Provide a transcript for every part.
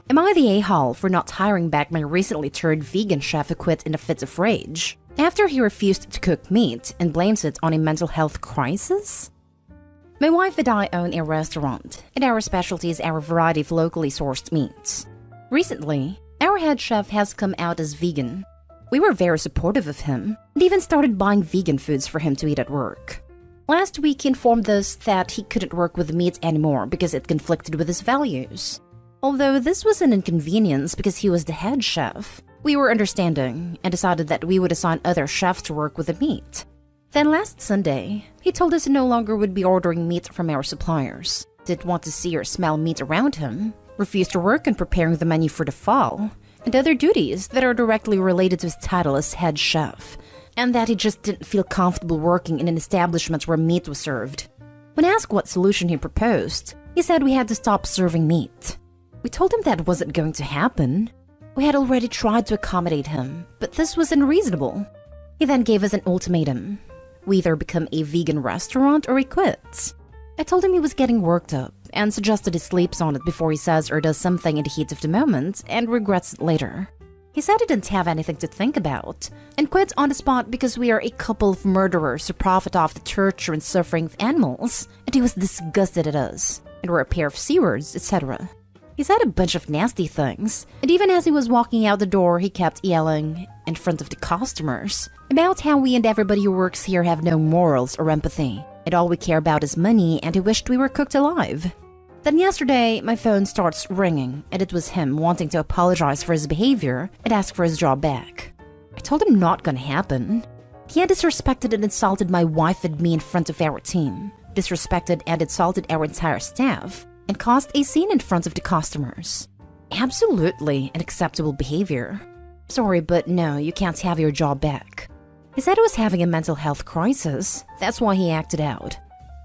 Am I the a-hole for not hiring back my recently turned vegan chef who quit in a fit of rage after he refused to cook meat and blames it on a mental health crisis? My wife and I own a restaurant, and our specialty is our variety of locally sourced meats. Recently, our head chef has come out as vegan. We were very supportive of him, and even started buying vegan foods for him to eat at work. Last week, he informed us that he couldn't work with meat anymore because it conflicted with his values. Although this was an inconvenience because he was the head chef, we were understanding and decided that we would assign other chefs to work with the meat. Then last Sunday, he told us he no longer would be ordering meat from our suppliers, didn't want to see or smell meat around him, refused to work on preparing the menu for the fall, and other duties that are directly related to his title as head chef, and that he just didn't feel comfortable working in an establishment where meat was served. When asked what solution he proposed, he said we had to stop serving meat. We told him that wasn't going to happen. We had already tried to accommodate him, but this was unreasonable. He then gave us an ultimatum. We either become a vegan restaurant or he quits. I told him he was getting worked up and suggested he sleeps on it before he says or does something in the heat of the moment and regrets it later. He said he didn't have anything to think about and quit on the spot because we are a couple of murderers who profit off the torture and suffering of animals, and he was disgusted at us and we're a pair of C-words, etc. He said a bunch of nasty things, and even as he was walking out the door, he kept yelling, in front of the customers, about how we and everybody who works here have no morals or empathy, and all we care about is money, and he wished we were cooked alive. Then yesterday, my phone starts ringing, and it was him wanting to apologize for his behavior and ask for his job back. I told him not gonna happen. He had disrespected and insulted my wife and me in front of our team, disrespected and insulted our entire staff, and caused a scene in front of the customers. Absolutely unacceptable behavior. Sorry, but no, you can't have your job back. He said he was having a mental health crisis, that's why he acted out.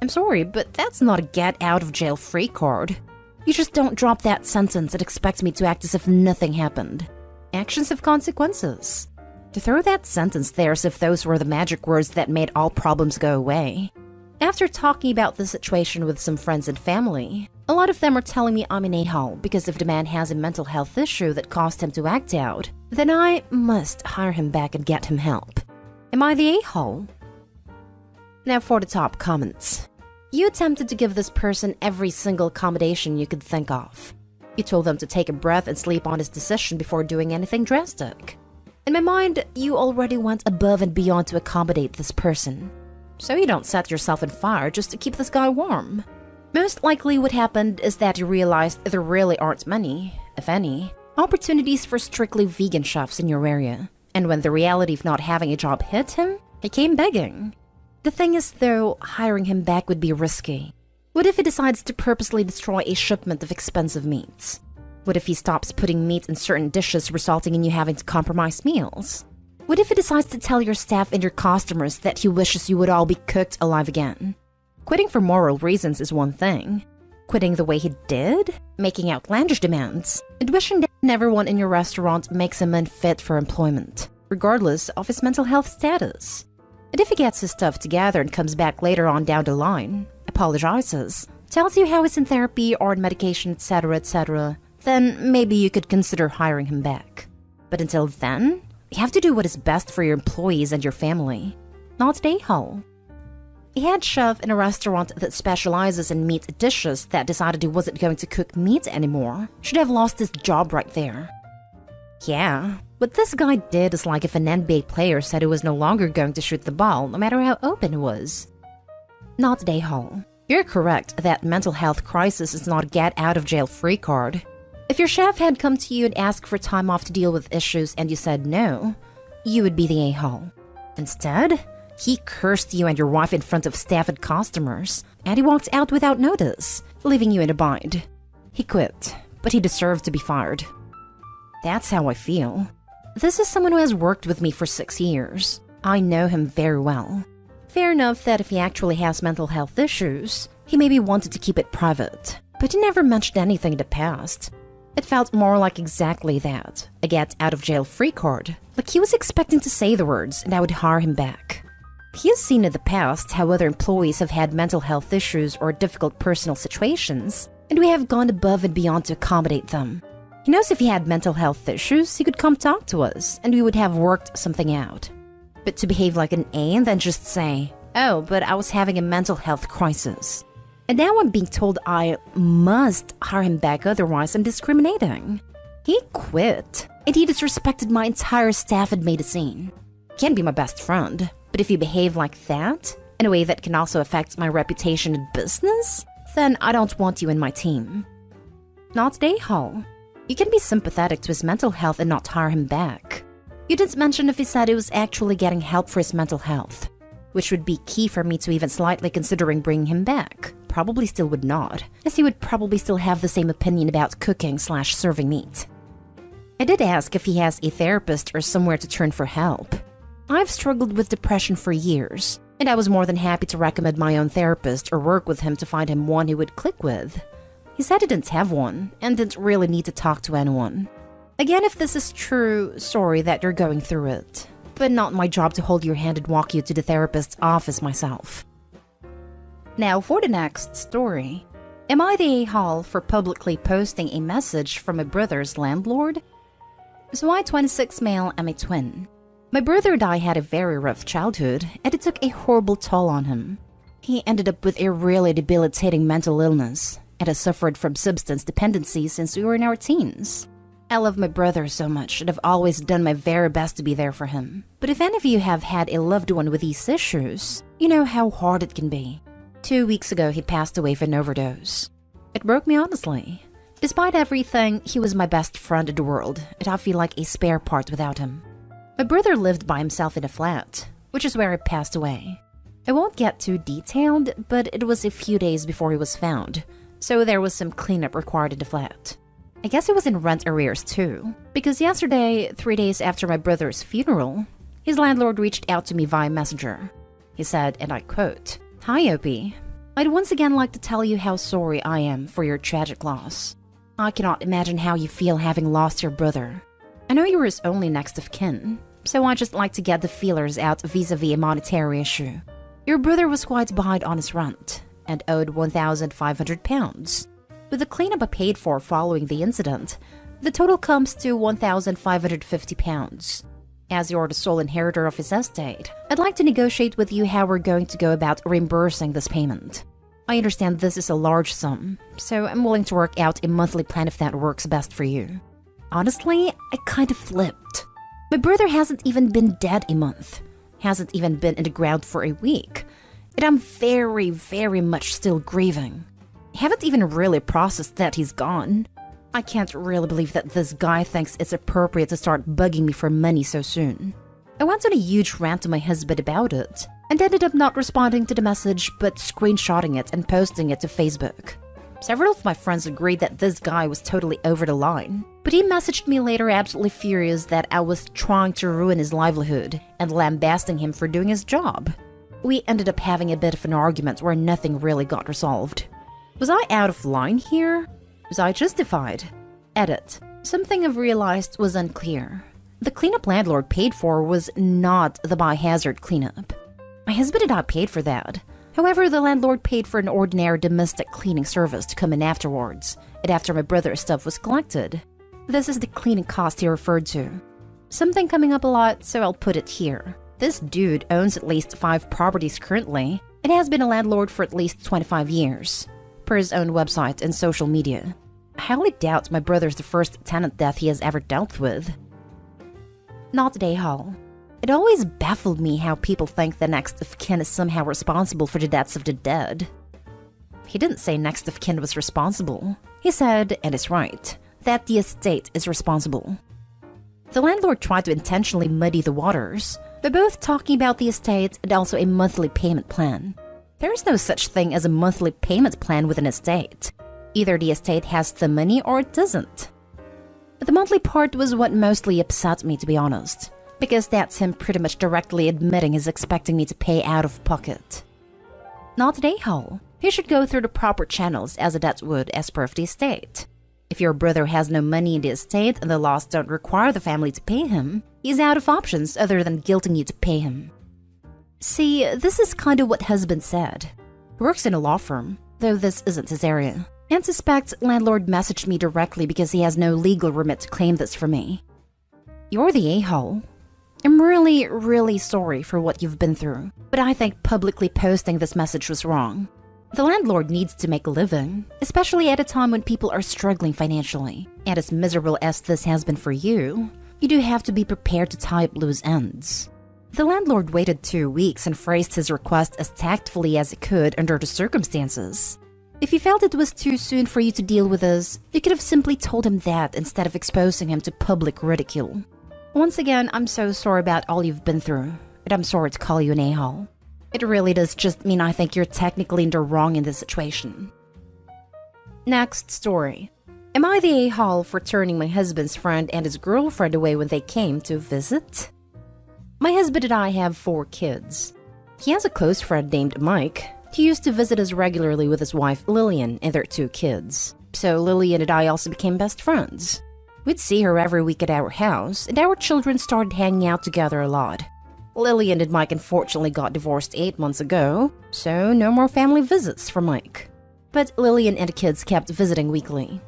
I'm sorry, but that's not a get-out-of-jail-free card. You just don't drop that sentence and expect me to act as if nothing happened. Actions have consequences. To throw that sentence there as if those were the magic words that made all problems go away. After talking about the situation with some friends and family, a lot of them are telling me I'm an a-hole because if the man has a mental health issue that caused him to act out, then I must hire him back and get him help. Am I the a-hole? Now for the top comments. You attempted to give this person every single accommodation you could think of. You told them to take a breath and sleep on his decision before doing anything drastic. In my mind, you already went above and beyond to accommodate this person. So you don't set yourself on fire just to keep this guy warm. Most likely what happened is that you realized there really aren't many, if any, opportunities for strictly vegan chefs in your area. And when the reality of not having a job hit him, he came begging. The thing is though, hiring him back would be risky. What if he decides to purposely destroy a shipment of expensive meats? What if he stops putting meat in certain dishes resulting in you having to compromise meals? What if he decides to tell your staff and your customers that he wishes you would all be cooked alive again? Quitting for moral reasons is one thing. Quitting the way he did? Making outlandish demands? And wishing that everyone in your restaurant makes him unfit for employment, regardless of his mental health status. And if he gets his stuff together and comes back later on down the line, apologizes, tells you how he's in therapy or on medication, etc., then maybe you could consider hiring him back. But until then, you have to do what is best for your employees and your family, not an a-hole. A head chef in a restaurant that specializes in meat dishes that decided he wasn't going to cook meat anymore should have lost his job right there. Yeah, what this guy did is like if an NBA player said he was no longer going to shoot the ball no matter how open it was. Not an a-hole. You're correct that mental health crisis is not a get-out-of-jail-free card. If your chef had come to you and asked for time off to deal with issues and you said no, you would be the a-hole. Instead, he cursed you and your wife in front of staff and customers, and he walked out without notice, leaving you in a bind. He quit, but he deserved to be fired. That's how I feel. This is someone who has worked with me for 6 years. I know him very well. Fair enough that if he actually has mental health issues, he maybe wanted to keep it private, but he never mentioned anything in the past. It felt more like exactly that, a get-out-of-jail-free card, like he was expecting to say the words and I would hire him back. He has seen in the past how other employees have had mental health issues or difficult personal situations, and we have gone above and beyond to accommodate them. He He knows if he had mental health issues, he could come talk to us, and we would have worked something out. But to behave like an A and then just say, "Oh, but I was having a mental health crisis. And now I'm being told I must hire him back, otherwise I'm discriminating." He quit, and he disrespected my entire staff and made a scene. Can't be my best friend, but if you behave like that, in a way that can also affect my reputation in business, then I don't want you in my team. Not Dayhall. You can be sympathetic to his mental health and not hire him back. You didn't mention if he said he was actually getting help for his mental health, which would be key for me to even slightly considering bringing him back. Probably still would not, as he would probably still have the same opinion about cooking/serving meat. I did ask if he has a therapist or somewhere to turn for help. I've struggled with depression for years, and I was more than happy to recommend my own therapist or work with him to find him one he would click with. He said he didn't have one, and didn't really need to talk to anyone. Again, if this is true, sorry that you're going through it, but not my job to hold your hand and walk you to the therapist's office myself. Now for the next story. Am I the a-hole for publicly posting a message from my brother's landlord? So I, 26 male, am a twin. My brother and I had a very rough childhood, and it took a horrible toll on him. He ended up with a really debilitating mental illness, and has suffered from substance dependency since we were in our teens. I love my brother so much, and I've always done my very best to be there for him. But if any of you have had a loved one with these issues, you know how hard it can be. 2 weeks ago, he passed away from an overdose. It broke me honestly. Despite everything, he was my best friend in the world, and I feel like a spare part without him. My brother lived by himself in a flat, which is where he passed away. I won't get too detailed, but it was a few days before he was found, so there was some cleanup required in the flat. I guess he was in rent arrears too, because yesterday, 3 days after my brother's funeral, his landlord reached out to me via Messenger. He said, and I quote, "Hi Opie, I'd once again like to tell you how sorry I am for your tragic loss. I cannot imagine how you feel having lost your brother. I know you were his only next of kin, so I just like to get the feelers out vis-a-vis a monetary issue. Your brother was quite behind on his rent, and owed £1,500. With the cleanup I paid for following the incident, the total comes to £1,550. As you're the sole inheritor of his estate, I'd like to negotiate with you how we're going to go about reimbursing this payment. I understand this is a large sum, so I'm willing to work out a monthly plan if that works best for you." Honestly, I kind of flipped. My brother hasn't even been dead a month, hasn't even been in the ground for a week, and I'm very, very much still grieving. I haven't even really processed that he's gone. I can't really believe that this guy thinks it's appropriate to start bugging me for money so soon. I went on a huge rant to my husband about it, and ended up not responding to the message but screenshotting it and posting it to Facebook. Several of my friends agreed that this guy was totally over the line, but he messaged me later absolutely furious that I was trying to ruin his livelihood and lambasting him for doing his job. We ended up having a bit of an argument where nothing really got resolved. Was I out of line here? Was I justified? Edit. Something I've realized was unclear. The cleanup landlord paid for was not the biohazard cleanup. My husband and I paid for that. However, the landlord paid for an ordinary domestic cleaning service to come in afterwards, and after my brother's stuff was collected. This is the cleaning cost he referred to. Something coming up a lot, so I'll put it here. This dude owns at least 5 properties currently, and has been a landlord for at least 25 years, per his own website and social media. I highly doubt my brother's the first tenant death he has ever dealt with. Not Dayhall. It always baffled me how people think the next of kin is somehow responsible for the deaths of the dead. He didn't say next of kin was responsible. He said, and is right, that the estate is responsible. The landlord tried to intentionally muddy the waters by both talking about the estate and also a monthly payment plan. There is no such thing as a monthly payment plan with an estate. Either the estate has the money or it doesn't. But the monthly part was what mostly upset me, to be honest, because that's him pretty much directly admitting he's expecting me to pay out of pocket. Not Dayhall. He should go through the proper channels as a debt would as per of the estate. If your brother has no money in the estate and the laws don't require the family to pay him, he's out of options other than guilting you to pay him. See, this is kind of what husband said. He works in a law firm, though this isn't his area. and suspects landlord messaged me directly because he has no legal remit to claim this from me. You're the a-hole. I'm really sorry for what you've been through, but I think publicly posting this message was wrong. The landlord needs to make a living, especially at a time when people are struggling financially. And as miserable as this has been for you, you do have to be prepared to tie up loose ends. The landlord waited 2 weeks and phrased his request as tactfully as he could under the circumstances. If you felt it was too soon for you to deal with us, you could have simply told him that instead of exposing him to public ridicule. Once again, I'm so sorry about all you've been through, and I'm sorry to call you an a-hole. It really does just mean I think you're technically in the wrong in this situation. Next story. Am I the a-hole for turning my husband's friend and his girlfriend away when they came to visit? My husband and I have 4 kids. He has a close friend named Mike. He used to visit us regularly with his wife Lillian and their 2 kids. So Lillian and I also became best friends. We'd see her every week at our house, and our children started hanging out together a lot. Lillian and Mike unfortunately got divorced 8 months ago, so no more family visits for Mike. But Lillian and the kids kept visiting weekly.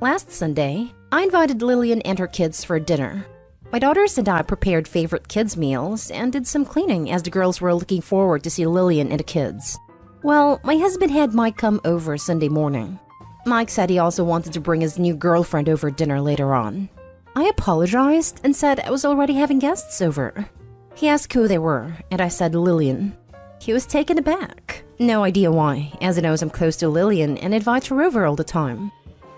Last Sunday, I invited Lillian and her kids for dinner. My daughters and I prepared favorite kids' meals and did some cleaning as the girls were looking forward to see Lillian and the kids. Well, my husband had Mike come over Sunday morning. Mike said he also wanted to bring his new girlfriend over dinner later on. I apologized and said I was already having guests over. He asked who they were, and I said Lillian. He was taken aback. No idea why, as he knows I'm close to Lillian and invites her over all the time.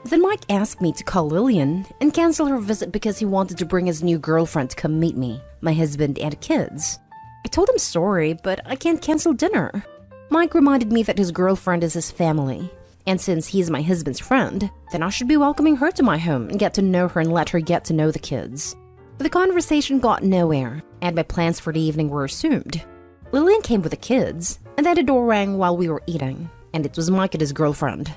Then Mike asked me to call Lillian and cancel her visit because he wanted to bring his new girlfriend to come meet me, my husband, and the kids. I told him sorry, but I can't cancel dinner. Mike reminded me that his girlfriend is his family, and since he's my husband's friend, then I should be welcoming her to my home and get to know her and let her get to know the kids. The conversation got nowhere, and my plans for the evening were assumed. Lillian came with the kids, and then the door rang while we were eating, and it was Mike and his girlfriend.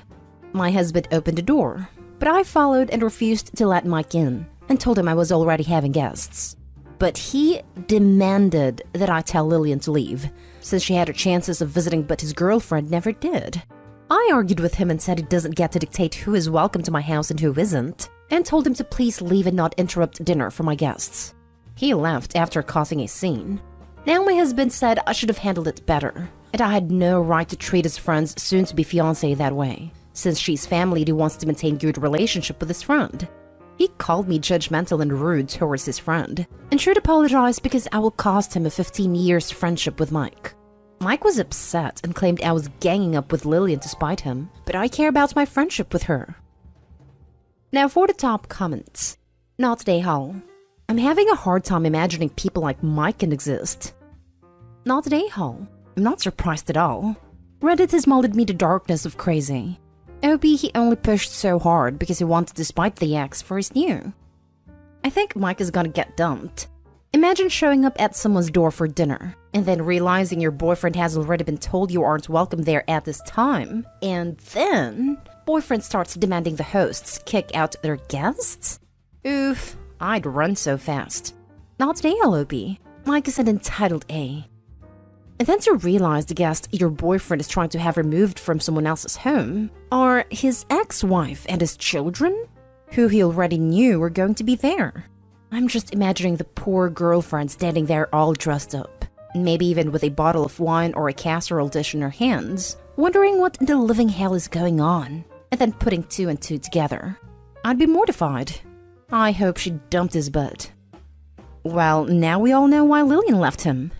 My husband opened the door, but I followed and refused to let Mike in, and told him I was already having guests. But he demanded that I tell Lillian to leave, since she had her chances of visiting but his girlfriend never did. I argued with him and said he doesn't get to dictate who is welcome to my house and who isn't, and told him to please leave and not interrupt dinner for my guests. He left after causing a scene. Now my husband said I should have handled it better, and I had no right to treat his friend's soon-to-be fiancée that way, since she's family and he wants to maintain good relationship with his friend. He called me judgmental and rude towards his friend, and should apologize because I will cost him a 15 years friendship with Mike. Mike was upset and claimed I was ganging up with Lillian to spite him, but I care about my friendship with her. Now for the top comments. Not today, Hall. I'm having a hard time imagining people like Mike can exist. Not today, Hall. I'm not surprised at all. Reddit has molded me to darkness of crazy. OP he only pushed so hard because he wanted to spite the ex for his new. I think Mike is gonna get dumped. Imagine showing up at someone's door for dinner, and then realizing your boyfriend has already been told you aren't welcome there at this time, and then boyfriend starts demanding the hosts kick out their guests? Oof, I'd run so fast. Not today, LOB. Mike is an entitled A. And then to realize the guest your boyfriend is trying to have removed from someone else's home are his ex-wife and his children, who he already knew were going to be there. I'm just imagining the poor girlfriend standing there all dressed up, maybe even with a bottle of wine or a casserole dish in her hands, wondering what in the living hell is going on, and then putting 2 and 2 together. I'd be mortified. I hope she dumped his butt. Well, now we all know why Lillian left him.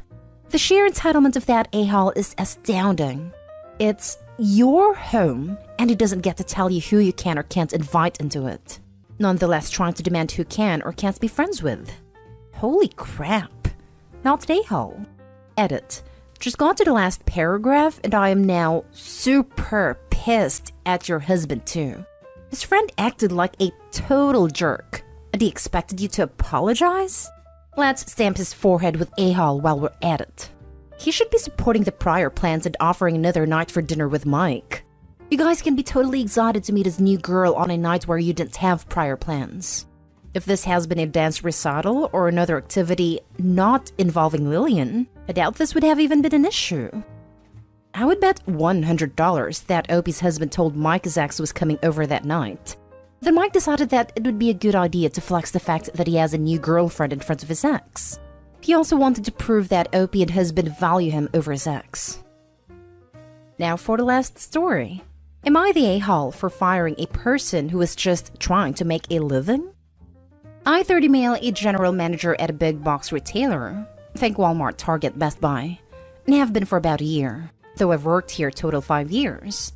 The sheer entitlement of that a-hole is astounding. It's your home, and he doesn't get to tell you who you can or can't invite into it. Nonetheless trying to demand who can or can't be friends with. Holy crap. Not an a-hole. Edit. Just got to the last paragraph and I am now super pissed at your husband too. His friend acted like a total jerk, and he expected you to apologize? Let's stamp his forehead with a-hole while we're at it. He should be supporting the prior plans and offering another night for dinner with Mike. You guys can be totally excited to meet his new girl on a night where you didn't have prior plans. If this has been a dance recital or another activity not involving Lillian, I doubt this would have even been an issue. I would bet $100 that Opie's husband told Mike his ex was coming over that night. Then Mike decided that it would be a good idea to flex the fact that he has a new girlfriend in front of his ex. He also wanted to prove that Opie and husband value him over his ex. Now for the last story. Am I the a-hole for firing a person who was just trying to make a living? I, 30 male, a general manager at a big box retailer, think Walmart, Target, Best Buy, and have been for about a year, though I've worked here total 5 years.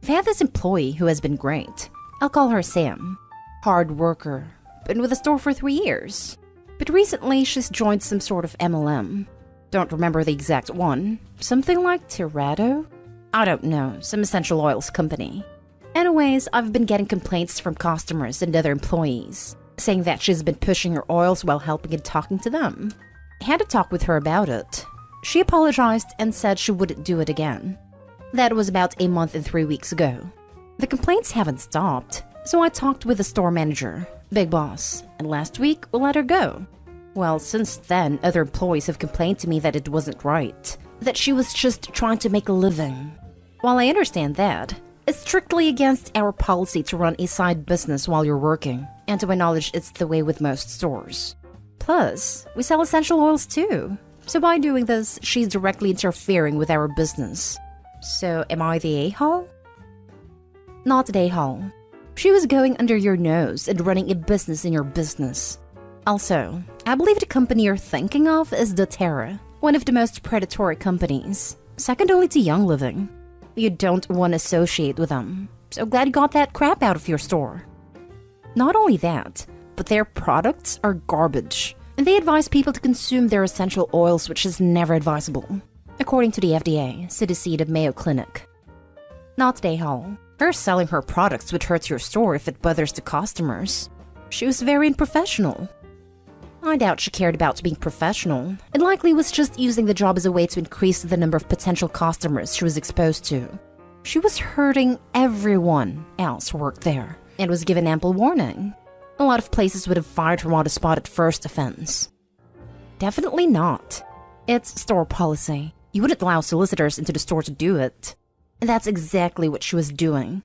I've had this employee who has been great. I'll call her Sam. Hard worker, been with the store for 3 years. But recently she's joined some sort of MLM. Don't remember the exact one. Something like Tirado? I don't know, some essential oils company. Anyways, I've been getting complaints from customers and other employees, saying that she's been pushing her oils while helping and talking to them. I had to talk with her about it. She apologized and said she wouldn't do it again. That was about a month and 3 weeks ago. The complaints haven't stopped, so I talked with the store manager, Big Boss, and last week we let her go. Well, since then, other employees have complained to me that it wasn't right, that she was just trying to make a living. While I understand that, it's strictly against our policy to run a side business while you're working, and to my knowledge, it's the way with most stores. Plus, we sell essential oils too, so by doing this, she's directly interfering with our business. So, am I the a-hole? Not the a-hole. She was going under your nose and running a business in your business. Also, I believe the company you're thinking of is doTERRA, one of the most predatory companies, second only to Young Living. You don't want to associate with them, so glad you got that crap out of your store. Not only that, but their products are garbage, and they advise people to consume their essential oils, which is never advisable, according to the FDA, CDC, the Mayo Clinic. Not the a-hole. Her selling her products would hurt your store if it bothers the customers. She was very unprofessional. I doubt she cared about being professional, and likely was just using the job as a way to increase the number of potential customers she was exposed to. She was hurting everyone else who worked there, and was given ample warning. A lot of places would have fired her on the spot at first offense. Definitely not. It's store policy. You wouldn't allow solicitors into the store to do it. And that's exactly what she was doing.